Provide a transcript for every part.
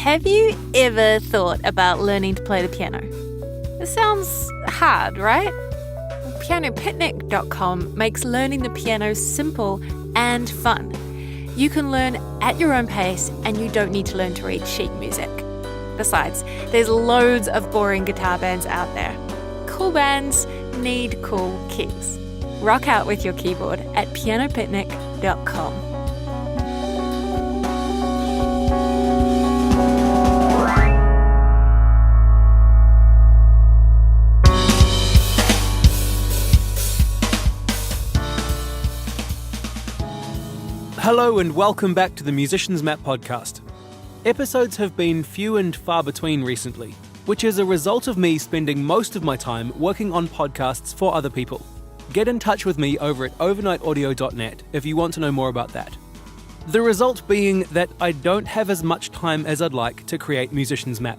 Have you ever thought about learning to play the piano? It sounds hard, right? PianoPicnic.com makes learning the piano simple and fun. You can learn at your own pace and you don't need to learn to read sheet music. Besides, there's loads of boring guitar bands out there. Cool bands need cool keys. Rock out with your keyboard at PianoPicnic.com. Hello and welcome back to the Musician's Map podcast. Episodes have been few and far between recently, which is a result of me spending most of my time working on podcasts for other people. Get in touch with me over at overnightaudio.net if you want to know more about that. The result being that I don't have as much time as I'd like to create Musician's Map.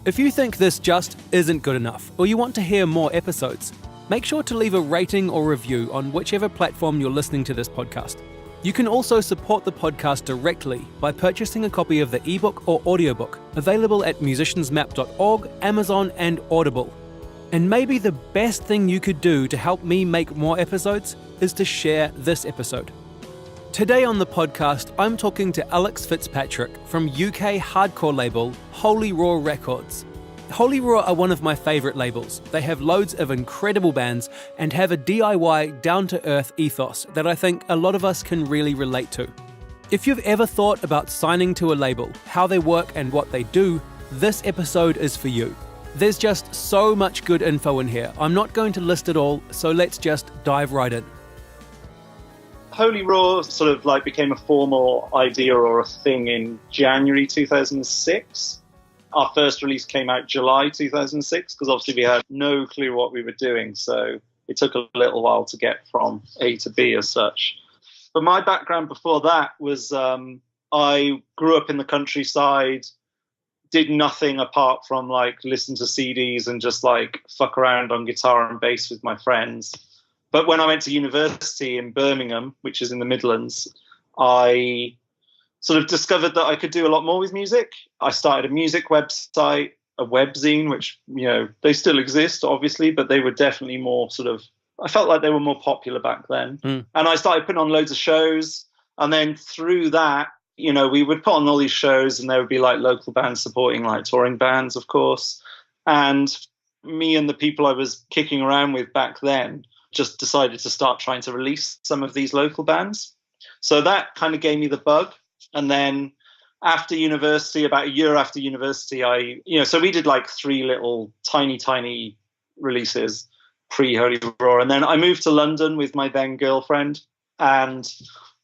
If you think this just isn't good enough, or you want to hear more episodes, make sure to leave a rating or review on whichever platform you're listening to this podcast. You can also support the podcast directly by purchasing a copy of the ebook or audiobook available at musiciansmap.org, Amazon, and Audible. And maybe the best thing you could do to help me make more episodes is to share this episode. Today on the podcast, I'm talking to Alex Fitzpatrick from UK hardcore label Holy Raw Records. Holy Raw are one of my favourite labels. They have loads of incredible bands and have a DIY, down-to-earth ethos that I think a lot of us can really relate to. If you've ever thought about signing to a label, how they work and what they do, this episode is for you. There's just so much good info in here. I'm not going to list it all, so let's just dive right in. Holy Raw sort of like became a formal idea or a thing in January 2006. Our first release came out July 2006 because obviously we had no clue what we were doing. So it took a little while to get from A to B as such. But my background before that was I grew up in the countryside, did nothing apart from like listen to CDs and just like fuck around on guitar and bass with my friends. But when I went to university in Birmingham, which is in the Midlands, I sort of discovered that I could do a lot more with music. I started a music website, a webzine, which, you know, they still exist, obviously, but they were definitely more sort of, I felt like they were more popular back then. And I started putting on loads of shows. And then through that, you know, we would put on all these shows and there would be like local bands supporting like touring bands, of course. And me and the people I was kicking around with back then just decided to start trying to release some of these local bands. So that kind of gave me the bug. And then after university, about a year after university, so we did like 3 little tiny releases pre-Holy Raw. And then I moved to London with my then girlfriend, and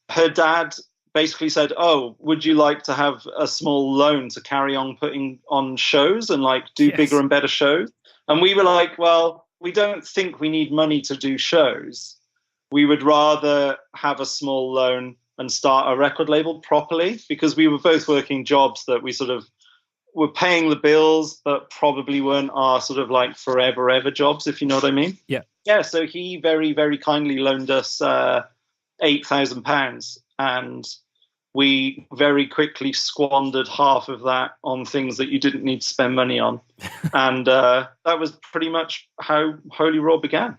her dad basically said, "Oh, would you like to have a small loan to carry on putting on shows and like do bigger and better shows?" And we were like, well, we don't think we need money to do shows. We would rather have a small loan and start a record label properly, because we were both working jobs that we sort of were paying the bills, but probably weren't our sort of like forever ever jobs, if you know what I mean. Yeah. So he very, very kindly loaned us £8,000, and we very quickly squandered half of that on things that you didn't need to spend money on. And that was pretty much how Holy Raw began.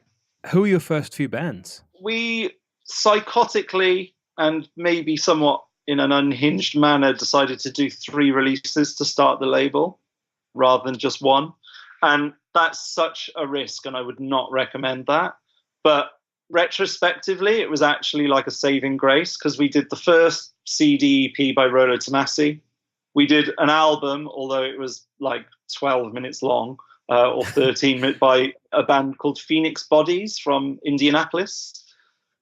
Who were your first few bands? We psychotically and maybe somewhat in an unhinged manner decided to do 3 releases to start the label rather than just 1. And that's such a risk, and I would not recommend that. But retrospectively, it was actually like a saving grace, because we did the first CD EP by Rolo Tomasi. We did an album, although it was like 12 minutes long, or 13 minutes, by a band called Phoenix Bodies from Indianapolis.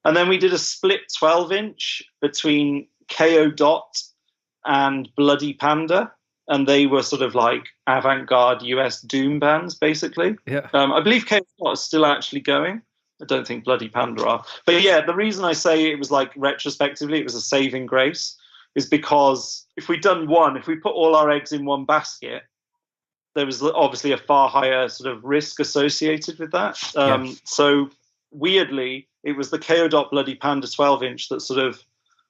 And then we did a split 12-inch between KO Dot and Bloody Panda. And they were sort of like avant-garde US doom bands, basically. Yeah. I believe KO Dot is still actually going. I don't think Bloody Panda are. But yeah, the reason I say it was like retrospectively, it was a saving grace, is because if we'd done one, if we put all our eggs in one basket, there was obviously a far higher sort of risk associated with that. So weirdly, it was the KO Dot Bloody Panda 12-inch that sort of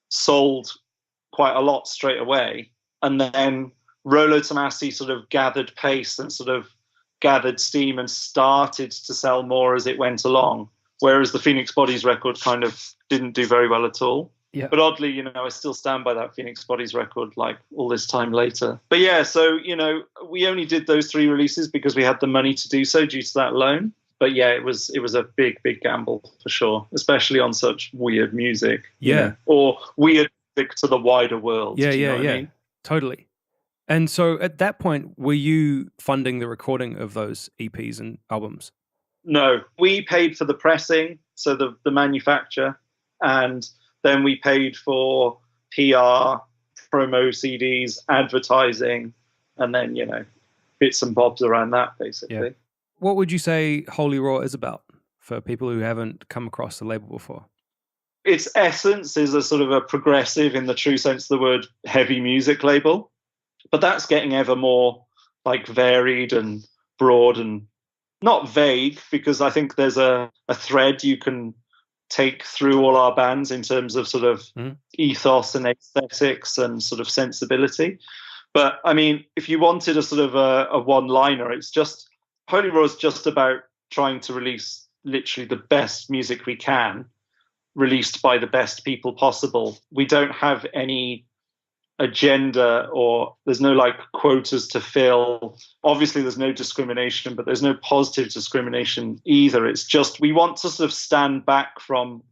sold quite a lot straight away. And then Rolo Tomasi sort of gathered pace and sort of gathered steam and started to sell more as it went along, whereas the Phoenix Bodies record kind of didn't do very well at all. Yeah. But oddly, you know, I still stand by that Phoenix Bodies record like all this time later. But yeah, so, you know, we only did those 3 releases because we had the money to do so due to that loan. But yeah, it was a big gamble for sure, especially on such weird music. Yeah. You know, or weird music to the wider world. Yeah, do you know yeah, what I yeah. mean? Totally. And so at that point, were you funding the recording of those EPs and albums? No, we paid for the pressing, so the manufacture, and then we paid for PR, promo CDs, advertising, and then, you know, bits and bobs around that, basically. Yeah. What would you say Holy Raw is about for people who haven't come across the label before? Its essence is a sort of a progressive, in the true sense of the word, heavy music label. But that's getting ever more like varied and broad and not vague, because I think there's a thread you can take through all our bands in terms of sort of ethos and aesthetics and sort of sensibility. But I mean, if you wanted a sort of a one-liner, it's just Holy Raw is just about trying to release literally the best music we can, released by the best people possible. We don't have any agenda, or there's no like quotas to fill. Obviously there's no discrimination, but there's no positive discrimination either. It's just we want to sort of stand back from,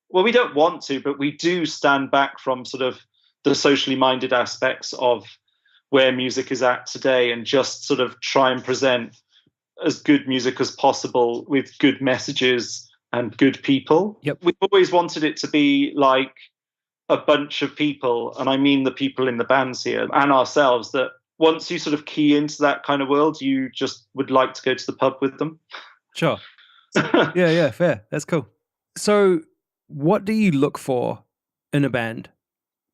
well, we don't want to, but we do stand back from sort of the socially minded aspects of where music is at today, and just sort of try and present as good music as possible with good messages and good people. Yep. We've always wanted it to be like a bunch of people, and I mean the people in the bands here and ourselves, that once you sort of key into that kind of world, you just would like to go to the pub with them. Sure. Yeah, fair. That's cool. So what do you look for in a band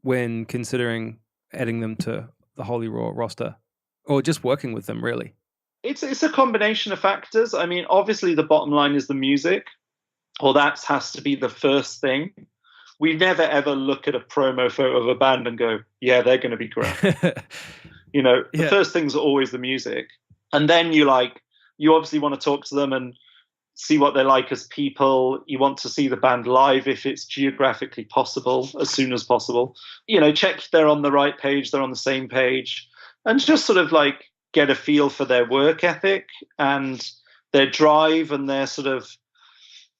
when considering adding them to the Holy Raw roster, or just working with them, really? It's a combination of factors. I mean, obviously the bottom line is the music, or that has to be the first thing. We never ever look at a promo photo of a band and go, yeah, they're going to be great. You know, the first things are always the music. And then you obviously want to talk to them and see what they're like as people. You want to see the band live if it's geographically possible, as soon as possible. You know, check if they're on the right page, they're on the same page, and just sort of like get a feel for their work ethic and their drive and their sort of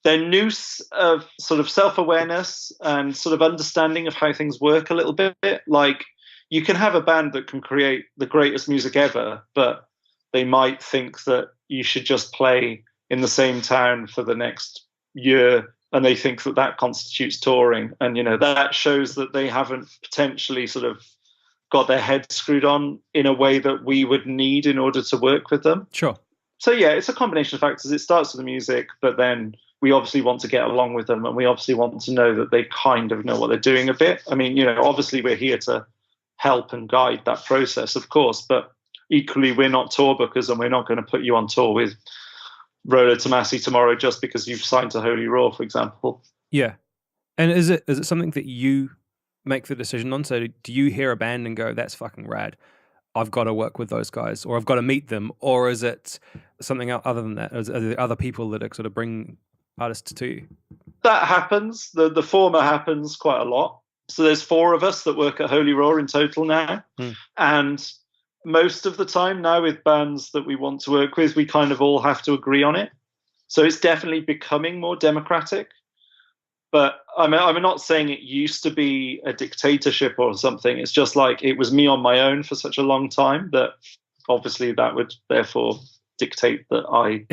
their noose of sort of self-awareness and sort of understanding of how things work a little bit. Like, you can have a band that can create the greatest music ever, but they might think that you should just play in the same town for the next year, and they think that that constitutes touring. And, you know, that shows that they haven't potentially sort of got their head screwed on in a way that we would need in order to work with them. Sure. So, yeah, it's a combination of factors. It starts with the music, but then we obviously want to get along with them, and we obviously want to know that they kind of know what they're doing a bit. I mean, you know, obviously we're here to help and guide that process, of course, but equally we're not tour bookers, and we're not going to put you on tour with Rolo Tomasi tomorrow just because you've signed to Holy Raw, for example. Yeah. And is it something that you make the decision on? So do you hear a band and go, that's fucking rad, I've got to work with those guys, or I've got to meet them? Or is it something other than that? Are there other people that are sort of bring artists to you? That happens. The former happens quite a lot. So there's 4 of us that work at Holy Raw in total now. And most of the time now with bands that we want to work with, we kind of all have to agree on it. So it's definitely becoming more democratic. But I'm not saying it used to be a dictatorship or something. It's just like it was me on my own for such a long time that obviously that would therefore dictate that I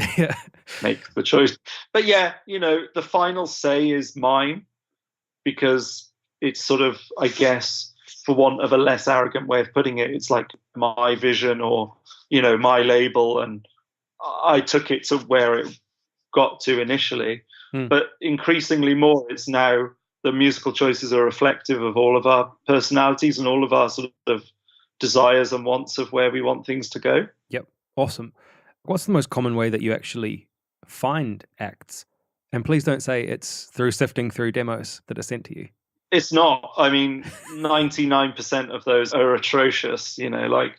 make the choice. But yeah, you know, the final say is mine, because it's sort of, I guess, for want of a less arrogant way of putting it, it's like my vision, or, you know, my label, and I took it to where it got to initially. But increasingly more, it's now the musical choices are reflective of all of our personalities and all of our sort of desires and wants of where we want things to go. Yep. Awesome. What's the most common way that you actually find acts? And please don't say it's through sifting through demos that are sent to you. It's not. I mean, 99% of those are atrocious, like,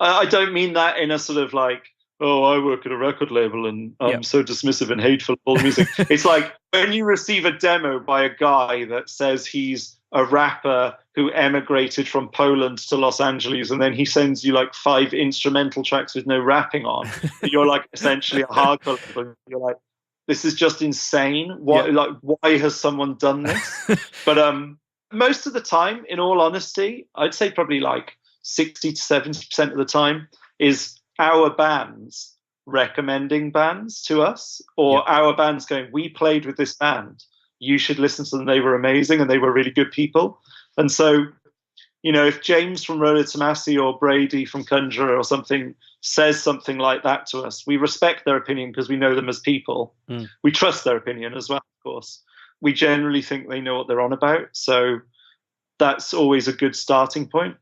I don't mean that in a sort of like, oh, I work at a record label and I'm so dismissive and hateful of all the music. It's like when you receive a demo by a guy that says he's a rapper who emigrated from Poland to Los Angeles, and then he sends you like 5 instrumental tracks with no rapping on. You're like essentially a hardcore label. You're like, this is just insane. Like, why has someone done this? But most of the time, in all honesty, I'd say probably like 60 to 70% of the time is our bands recommending bands to us, or our bands going, we played with this band, you should listen to them, they were amazing and they were really good people. And so, if James from Roller Tomasi or Brady from Conjurer or something says something like that to us, we respect their opinion because we know them as people. We trust their opinion as well, of course. We generally think they know what they're on about, so that's always a good starting point.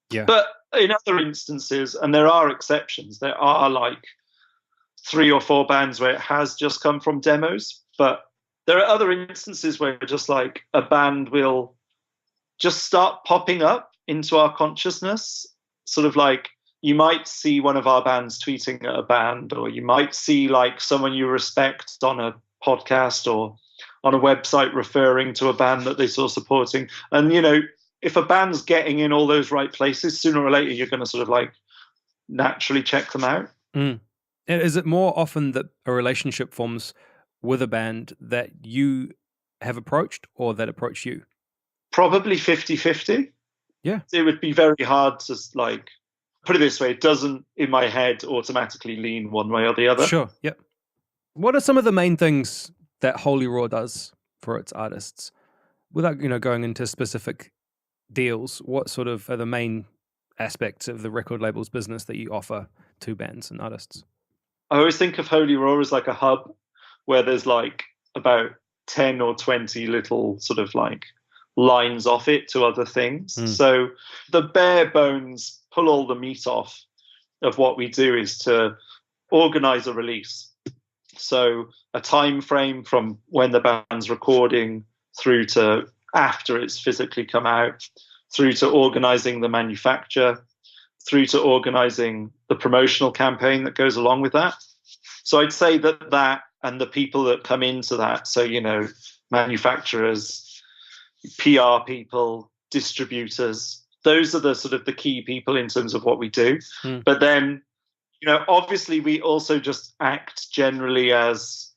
Yeah. But in other instances, and there are exceptions, there are like 3 or 4 bands where it has just come from demos. But there are other instances where just like a band will just start popping up into our consciousness. Sort of like you might see one of our bands tweeting at a band, or you might see like someone you respect on a podcast or on a website referring to a band that they saw supporting. And, if a band's getting in all those right places, sooner or later, you're going to sort of like naturally check them out. And is it more often that a relationship forms with a band that you have approached or that approach you? Probably 50-50. Yeah. It would be very hard to like, put it this way, it doesn't in my head automatically lean one way or the other. Sure. Yep. What are some of the main things that Holy Raw does for its artists? Without, going into specific deals, what sort of are the main aspects of the record label's business that you offer to bands and artists? I always think of Holy Raw as like a hub where there's like about 10 or 20 little sort of like lines off it to other things. So the bare bones, pull all the meat off of what we do is to organize a release. So a time frame from when the band's recording through to after it's physically come out, through to organizing the manufacture, through to organizing the promotional campaign that goes along with that. So I'd say that and the people that come into that, so, manufacturers, PR people, distributors, those are the sort of the key people in terms of what we do. But then, obviously we also just act generally as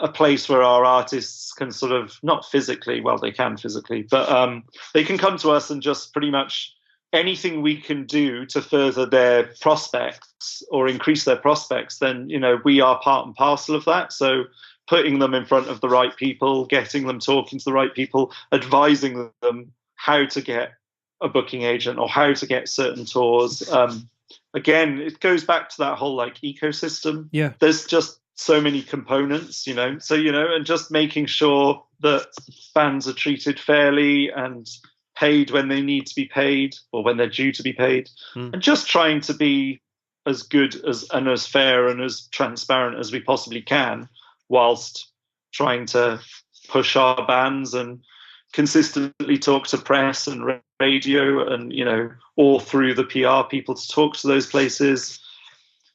a place where our artists can sort of, not physically, well, they can physically, but they can come to us and just pretty much anything we can do to further their prospects or increase their prospects, then, we are part and parcel of that. So putting them in front of the right people, getting them talking to the right people, advising them how to get a booking agent or how to get certain tours. Again, it goes back to that whole like ecosystem. Yeah. There's just so many components, so, and just making sure that bands are treated fairly and paid when they need to be paid or when they're due to be paid, and just trying to be as good and as fair and as transparent as we possibly can, whilst trying to push our bands and consistently talk to press and radio and, all through the PR people to talk to those places.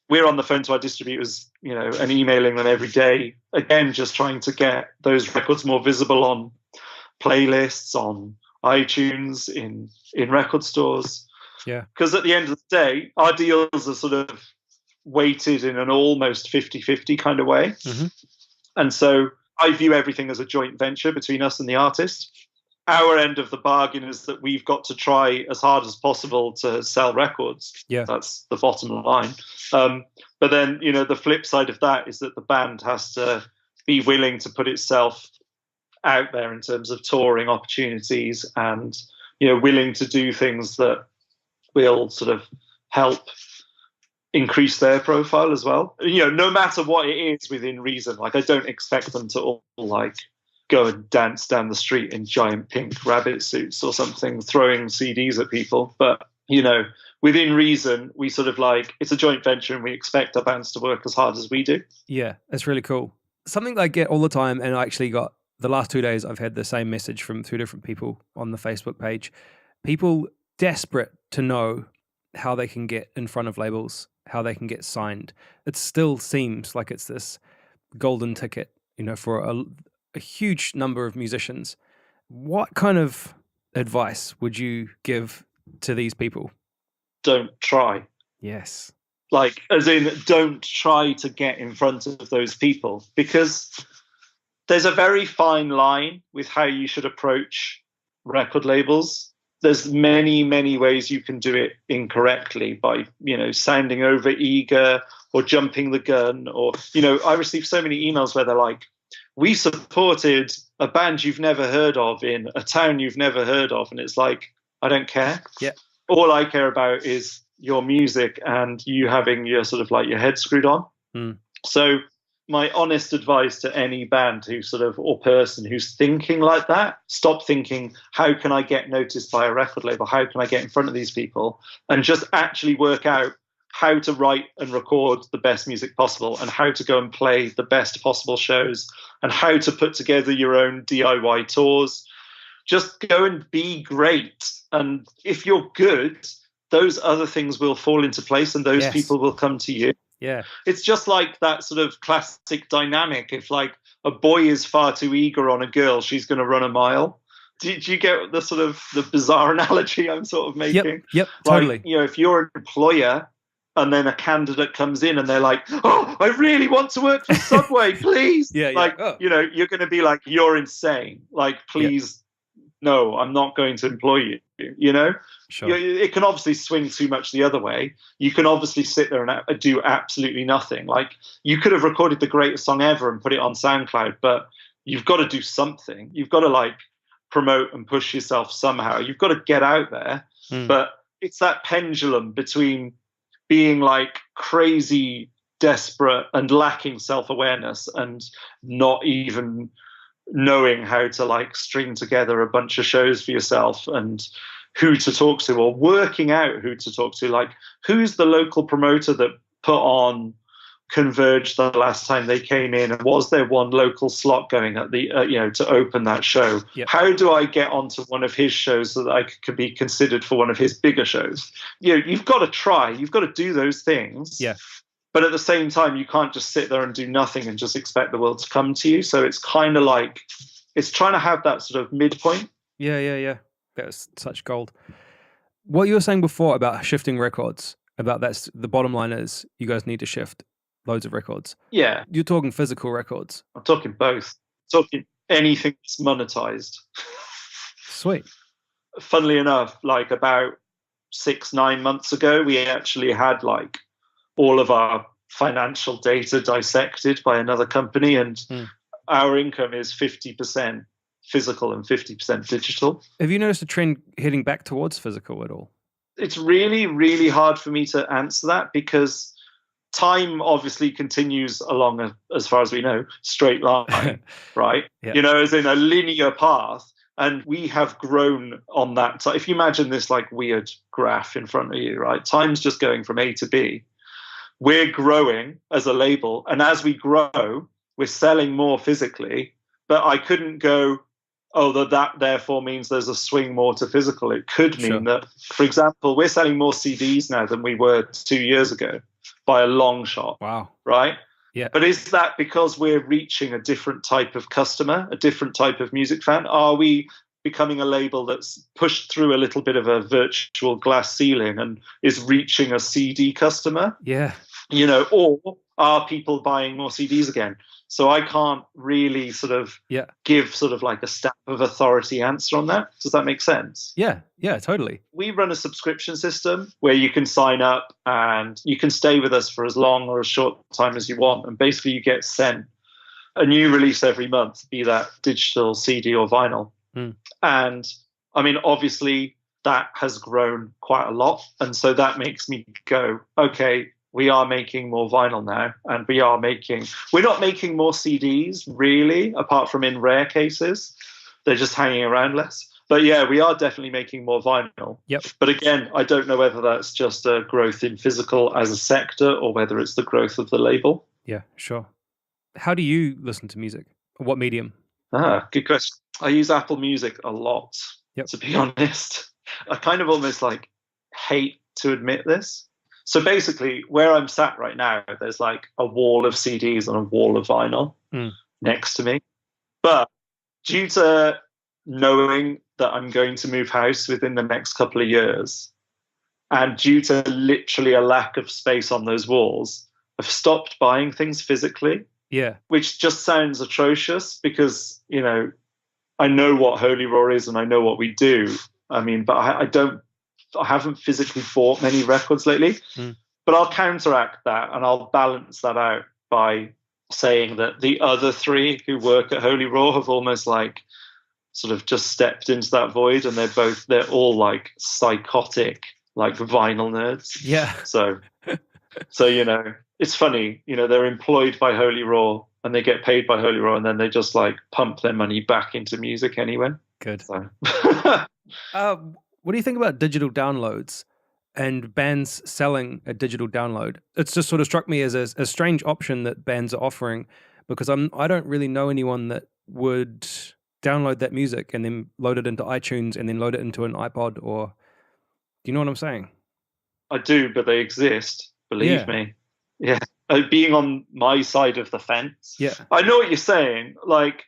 We're on the phone to our distributors, and emailing them every day. Again, just trying to get those records more visible on playlists, on iTunes, in record stores. Yeah. Because at the end of the day, our deals are sort of weighted in an almost 50-50 kind of way. And so I view everything as a joint venture between us and the artist. Our end of the bargain is that we've got to try as hard as possible to sell records. Yeah. That's the bottom line. But then, the flip side of that is that the band has to be willing to put itself out there in terms of touring opportunities and, willing to do things that will sort of help increase their profile as well. No matter what it is within reason. Like, I don't expect them to all like go and dance down the street in giant pink rabbit suits or something, throwing CDs at people. But, within reason, we sort of like, it's a joint venture and we expect our bands to work as hard as we do. Yeah, that's really cool. Something that I get all the time, and I actually got The last 2 days, I've had the same message from 2 different people on the Facebook page. People desperate to know how they can get in front of labels, how they can get signed. It still seems like it's this golden ticket, for a huge number of musicians. What kind of advice would you give to these people? Don't try. Yes. Like, as in, don't try to get in front of those people, because there's a very fine line with how you should approach record labels. There's many, many ways you can do it incorrectly by, sounding over eager or jumping the gun. Or, I receive so many emails where they're like, we supported a band you've never heard of in a town you've never heard of. And it's like, I don't care. Yeah. All I care about is your music and you having your sort of like your head screwed on. So my honest advice to any band or person who's thinking like that, stop thinking, how can I get noticed by a record label? How can I get in front of these people? And just actually work out how to write and record the best music possible, and how to go and play the best possible shows, and how to put together your own DIY tours. Just go and be great. And if you're good, those other things will fall into place and those people will come to you. Yeah. It's just like that sort of classic dynamic. If like a boy is far too eager on a girl, she's going to run a mile. Do you get the sort of the bizarre analogy I'm sort of making? Yep, like, totally. If you're an employer and then a candidate comes in and they're like, oh, I really want to work for Subway, please. You're going to be like, you're insane. Like, please, no, I'm not going to employ you, Sure. It can obviously swing too much the other way. You can obviously sit there and do absolutely nothing. Like, you could have recorded the greatest song ever and put it on SoundCloud, but you've got to do something. You've got to like promote and push yourself somehow. You've got to get out there. But it's that pendulum between being like crazy, desperate and lacking self-awareness and not even knowing how to like string together a bunch of shows for yourself and who to talk to, or working out who to talk to. Like, who's the local promoter that put on Converge the last time they came in, and was there one local slot going at the to open that show? How do I get onto one of his shows so that I could be considered for one of his bigger shows? You've got to try, you've got to do those things. But at the same time, you can't just sit there and do nothing and just expect the world to come to you. So it's kind of like, it's trying to have that sort of midpoint. Yeah. That's such gold. What you were saying before about shifting records, about that's the bottom line is you guys need to shift loads of records. Yeah. You're talking physical records. I'm talking both. I'm talking anything that's monetized. Sweet. Funnily enough, like about 6-9 months ago, we actually had like all of our financial data dissected by another company, and our income is 50% physical and 50% digital. Have you noticed a trend heading back towards physical at all? It's really, really hard for me to answer that, because time obviously continues along as far as we know, straight line, right? As in a linear path. And we have grown on that. So if you imagine this like weird graph in front of you, right? Time's just going from A to B. We're growing as a label. And as we grow, we're selling more physically. But I couldn't go, that therefore means there's a swing more to physical. It could mean that, for example, we're selling more CDs now than we were 2 years ago by a long shot. Wow. Right? Yeah. But is that because we're reaching a different type of customer, a different type of music fan? Are we becoming a label that's pushed through a little bit of a virtual glass ceiling and is reaching a CD customer? Yeah. Or are people buying more CDs again? So I can't really sort of give sort of like a stamp of authority answer on that. Does that make sense? Yeah, totally. We run a subscription system where you can sign up and you can stay with us for as long or as short time as you want. And basically you get sent a new release every month, be that digital, CD or vinyl. And I mean, obviously that has grown quite a lot. And so that makes me go, okay, we are making more vinyl now, and we're not making more CDs really, apart from in rare cases. They're just hanging around less. But yeah, we are definitely making more vinyl. Yep. But again, I don't know whether that's just a growth in physical as a sector or whether it's the growth of the label. Yeah, sure. How do you listen to music? What medium? Good question. I use Apple Music a lot, Yep. to be honest. I kind of almost like hate to admit this. So basically, where I'm sat right now, there's like a wall of CDs and a wall of vinyl next to me. But due to knowing that I'm going to move house within the next couple of years, and due to literally a lack of space on those walls, I've stopped buying things physically. Yeah. Which just sounds atrocious because, I know what Holy Roar is and I know what we do. I mean, but I haven't physically bought many records lately. But I'll counteract that and I'll balance that out by saying that the other three who work at Holy Roar have almost like sort of just stepped into that void, and they're all like psychotic, like vinyl nerds. Yeah. So it's funny, they're employed by Holy Roar and they get paid by Holy Roar, and then they just like pump their money back into music anyway. Good. So. What do you think about digital downloads and bands selling a digital download? It's just sort of struck me as a strange option that bands are offering, because I don't really know anyone that would download that music and then load it into iTunes and then load it into an iPod, or do you know what I'm saying? I do, but they exist. Believe me. Yeah. Being on my side of the fence. Yeah. I know what you're saying. Like,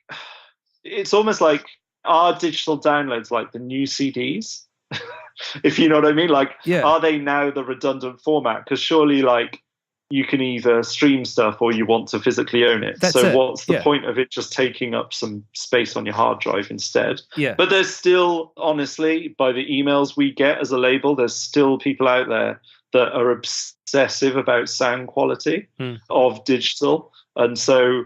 it's almost like, are digital downloads like the new CDs? If you know what I mean? Like, are they now the redundant format? Because surely, like, you can either stream stuff or you want to physically own it. What's the point of it just taking up some space on your hard drive instead? Yeah. But there's still, honestly, by the emails we get as a label, there's still people out there that are obsessive about sound quality of digital. And so,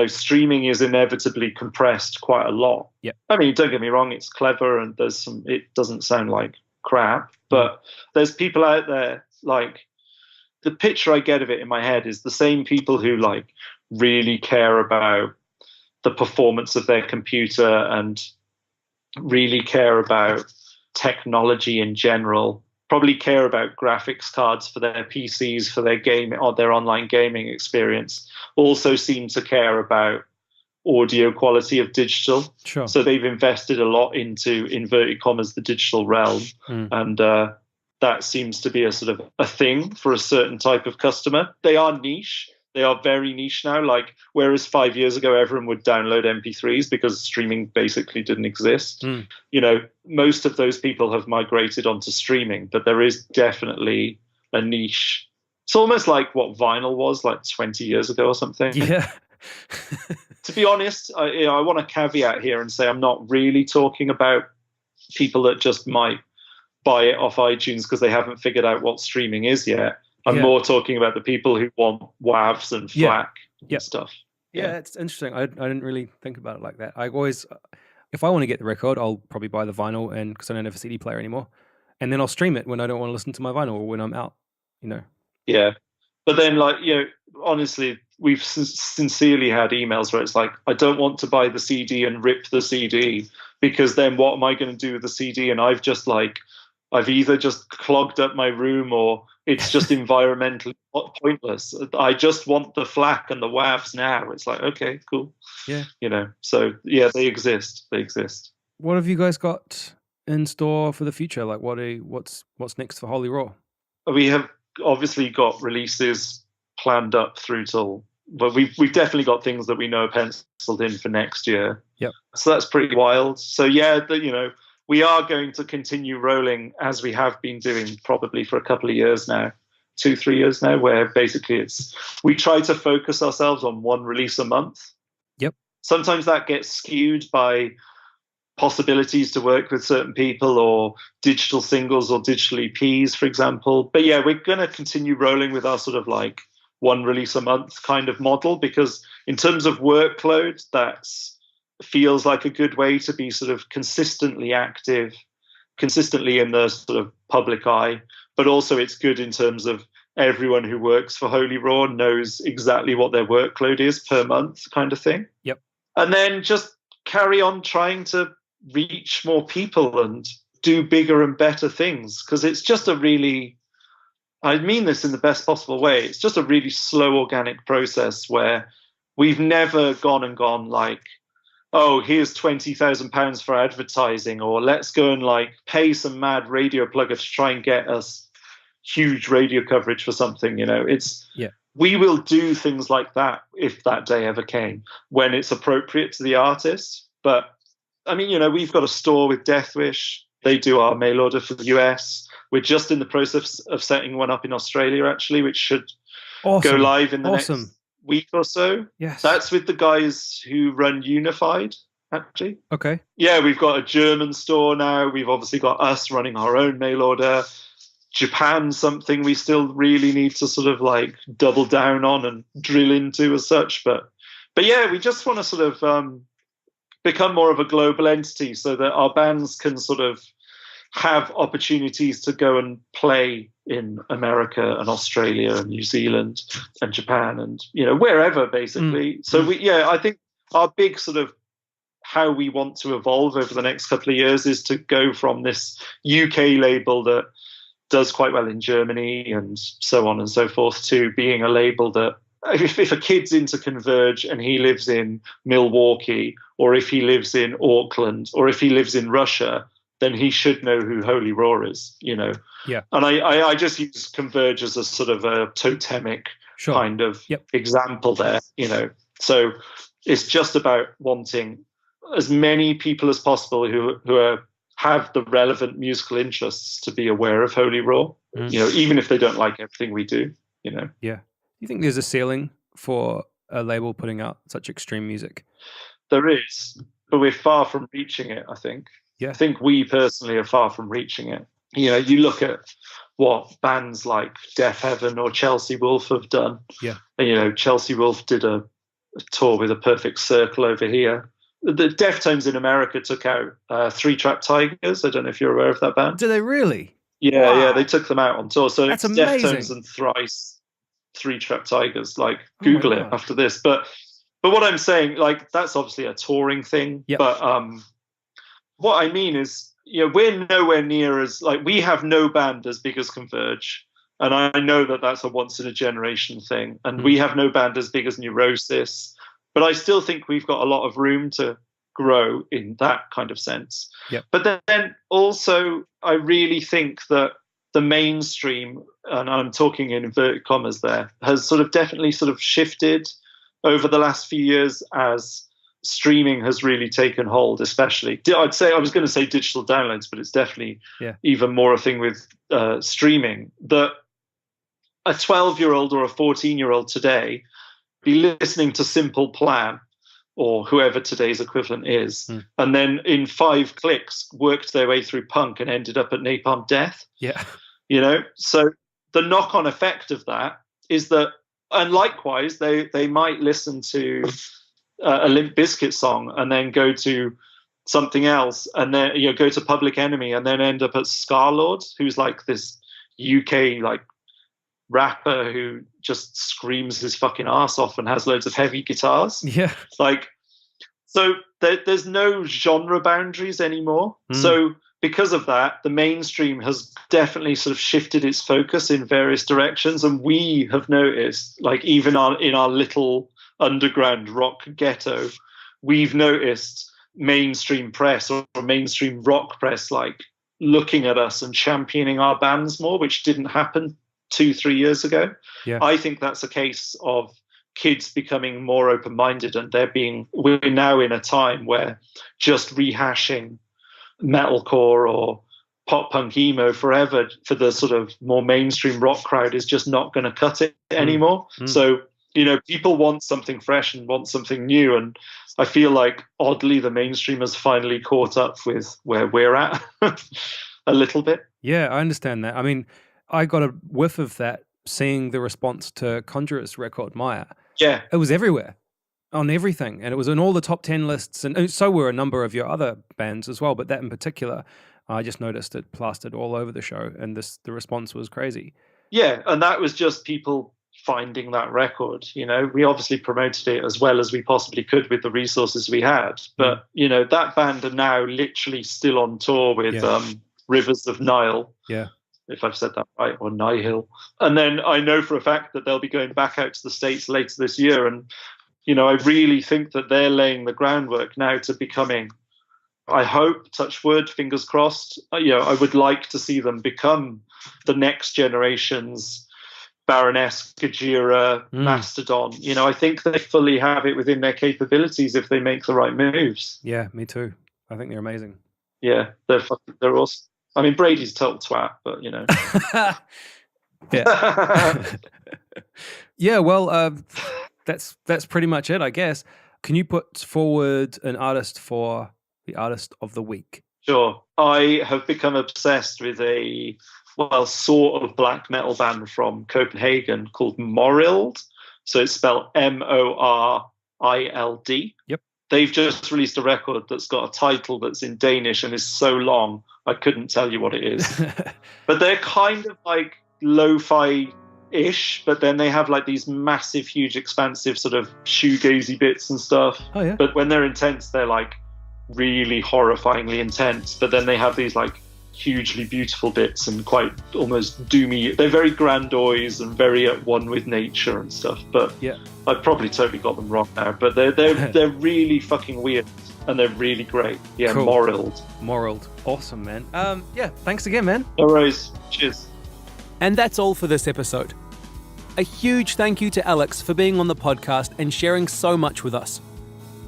streaming is inevitably compressed quite a lot. Yeah. I mean, don't get me wrong, it's clever and it doesn't sound like crap, but there's people out there, like, the picture I get of it in my head is the same people who like really care about the performance of their computer and really care about technology in general, probably care about graphics cards for their PCs, for their game or their online gaming experience, also seem to care about audio quality of digital. Sure. So they've invested a lot into, inverted commas, the digital realm. And that seems to be a sort of a thing for a certain type of customer. They are niche. They are very niche now. Like, whereas 5 years ago, everyone would download MP3s because streaming basically didn't exist. Most of those people have migrated onto streaming, but there is definitely a niche. It's almost like what vinyl was like 20 years ago or something. Yeah. To be honest, I want to caveat here and say I'm not really talking about people that just might buy it off iTunes because they haven't figured out what streaming is yet. I'm more talking about the people who want WAVs and FLAC and stuff. Yeah, it's interesting. I didn't really think about it like that. I always, if I want to get the record, I'll probably buy the vinyl, and because I don't have a CD player anymore, and then I'll stream it when I don't want to listen to my vinyl or when I'm out. Yeah, but then honestly, we've sincerely had emails where it's like, I don't want to buy the CD and rip the CD, because then what am I going to do with the CD? And I've either just clogged up my room or it's just environmentally pointless. I just want the FLAC and the WAVs now. It's like, okay, cool. Yeah. So yeah, they exist. They exist. What have you guys got in store for the future? Like, what's next for Holy Roar? We have obviously got releases planned up through till, but we've definitely got things that we know are penciled in for next year. Yep. So that's pretty wild. So yeah, we are going to continue rolling as we have been doing probably for a couple of years now, 2-3 years now, where basically we try to focus ourselves on one release a month. Yep. Sometimes that gets skewed by possibilities to work with certain people or digital singles or digital EPs, for example. But yeah, we're going to continue rolling with our sort of like one release a month kind of model, because in terms of workload, that's feels like a good way to be sort of consistently active, consistently in the sort of public eye, but also it's good in terms of everyone who works for Holy Roar knows exactly what their workload is per month kind of thing. Yep. And then just carry on trying to reach more people and do bigger and better things, because it's just I mean this in the best possible way, it's just a really slow organic process where we've never gone like, oh, here's £20,000 for advertising, or let's go and like pay some mad radio plugger to try and get us huge radio coverage for something. We will do things like that if that day ever came, when it's appropriate to the artist. But I mean, we've got a store with Deathwish. They do our mail order for the US. We're just in the process of setting one up in Australia, actually, which should go live in the next week or so. Yes. That's with the guys who run Unified, actually. Okay. Yeah, we've got a German store now. We've obviously got us running our own mail order. Japan, something we still really need to sort of like double down on and drill into as such. But yeah, we just want to sort of become more of a global entity so that our bands can sort of have opportunities to go and play in America and Australia and New Zealand and Japan and, wherever basically. So I think our big sort of how we want to evolve over the next couple of years is to go from this UK label that does quite well in Germany and so on and so forth to being a label that if a kid's into Converge and he lives in Milwaukee, or if he lives in Auckland, or if he lives in Russia, then he should know who Holy Roar is, Yeah. And I just use Converge as a sort of a totemic kind of example there, So it's just about wanting as many people as possible who have the relevant musical interests to be aware of Holy Roar, even if they don't like everything we do, Yeah. Do you think there's a ceiling for a label putting out such extreme music? There is, but we're far from reaching it, I think. Yeah. I think we personally are far from reaching it. You look at what bands like Deaf Heaven or Chelsea Wolf have done. Yeah. And, Chelsea Wolf did a tour with A Perfect Circle over here. The Deftones in America took out 3 Trap Tigers. I don't know if you're aware of that band. Do they really? Yeah, wow. Yeah, they took them out on tour. So that's it's amazing. Deftones and Thrice, 3 Trap Tigers. Like, Google it after this. But what I'm saying, like, that's obviously a touring thing. Yep. But what I mean is, we're nowhere near as, like, we have no band as big as Converge. And I know that that's a once in a generation thing. And we have no band as big as Neurosis. But I still think we've got a lot of room to grow in that kind of sense. Yep. But then also, I really think that the mainstream, and I'm talking in inverted commas there, has sort of definitely sort of shifted over the last few years as streaming has really taken hold, especially. I was going to say digital downloads, but it's definitely even more a thing with streaming. That a 12-year-old or a 14-year-old today be listening to Simple Plan or whoever today's equivalent is, and then in 5 clicks worked their way through punk and ended up at Napalm Death. Yeah. So the knock-on effect of that is that, and likewise, they might listen to a Limp Bizkit song and then go to something else, and then go to Public Enemy and then end up at Scarlord, who's like this UK like rapper who just screams his fucking ass off and has loads of heavy guitars. Yeah. Like, so there's no genre boundaries anymore. So because of that, the mainstream has definitely sort of shifted its focus in various directions. And we have noticed, like, even in our little underground rock ghetto, we've noticed mainstream press or mainstream rock press, like, looking at us and championing our bands more, which didn't happen 2-3 years ago. Yeah. I think that's a case of kids becoming more open-minded, and we're now in a time where just rehashing metalcore or pop punk emo forever for the sort of more mainstream rock crowd is just not going to cut it anymore. So, people want something fresh and want something new. And I feel like oddly the mainstream has finally caught up with where we're at a little bit. Yeah, I understand that. I mean, I got a whiff of that seeing the response to Conjurer's record, Maya. Yeah. It was everywhere, on everything. And it was in all the top 10 lists. And so were a number of your other bands as well. But that in particular, I just noticed it plastered all over the show. And the response was crazy. Yeah. And that was just people finding that record. We obviously promoted it as well as we possibly could with the resources we had. But, that band are now literally still on tour with Rivers of Nile. Yeah. If I've said that right, or Nihil. And then I know for a fact that they'll be going back out to the States later this year. And I really think that they're laying the groundwork now to becoming, I hope, touch wood, fingers crossed, I would like to see them become the next generation's Baroness, Gajira, Mastodon. I think they fully have it within their capabilities if they make the right moves. Yeah, me too. I think they're amazing. Yeah, they're awesome. I mean, Brady's total twat, but Yeah. Yeah, well, that's pretty much it, I guess. Can you put forward an artist for the Artist of the Week? Sure. I have become obsessed with a sort of black metal band from Copenhagen called Morild. So it's spelled Morild. Yep. They've just released a record that's got a title that's in Danish and is so long, I couldn't tell you what it is. But they're kind of like lo-fi-ish, but then they have like these massive, huge, expansive sort of shoegazy bits and stuff. Oh, yeah. But when they're intense, they're like really horrifyingly intense. But then they have these like hugely beautiful bits and quite almost doomy. They're very grandiose and very at one with nature and stuff. But yeah, I've probably totally got them wrong now. But they're really fucking weird and they're really great. Yeah, cool. Morild. Awesome, man. Yeah, thanks again, man. No worries. Cheers. And that's all for this episode. A huge thank you to Alex for being on the podcast and sharing so much with us.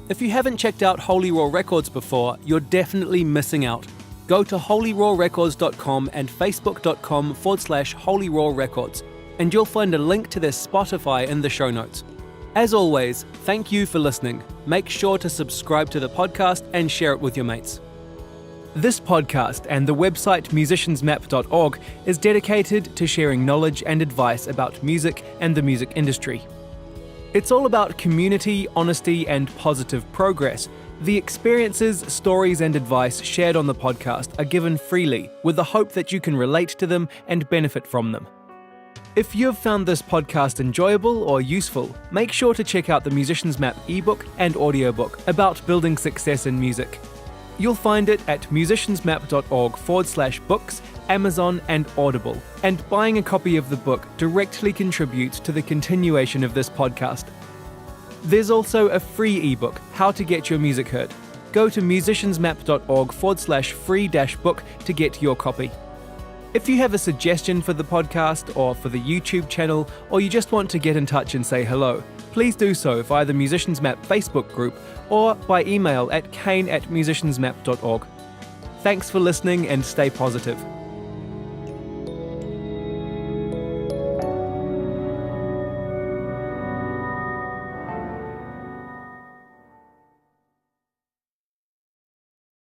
If you haven't checked out Holy Raw Records before, you're definitely missing out. Go to holyrawrecords.com and facebook.com/Holy Raw Records, and you'll find a link to their Spotify in the show notes. As always, thank you for listening. Make sure to subscribe to the podcast and share it with your mates. This podcast and the website musiciansmap.org is dedicated to sharing knowledge and advice about music and the music industry. It's all about community, honesty, and positive progress. The experiences, stories, and advice shared on the podcast are given freely with the hope that you can relate to them and benefit from them. If you've found this podcast enjoyable or useful, make sure to check out the Musician's Map ebook and audiobook about building success in music. You'll find it at musiciansmap.org/books, Amazon, and Audible. And buying a copy of the book directly contributes to the continuation of this podcast. There's also a free ebook, How to Get Your Music Heard. Go to musiciansmap.org/free-book to get your copy. If you have a suggestion for the podcast or for the YouTube channel, or you just want to get in touch and say hello, please do so via the Musicians Map Facebook group or by email at kane@musiciansmap.org. Thanks for listening and stay positive.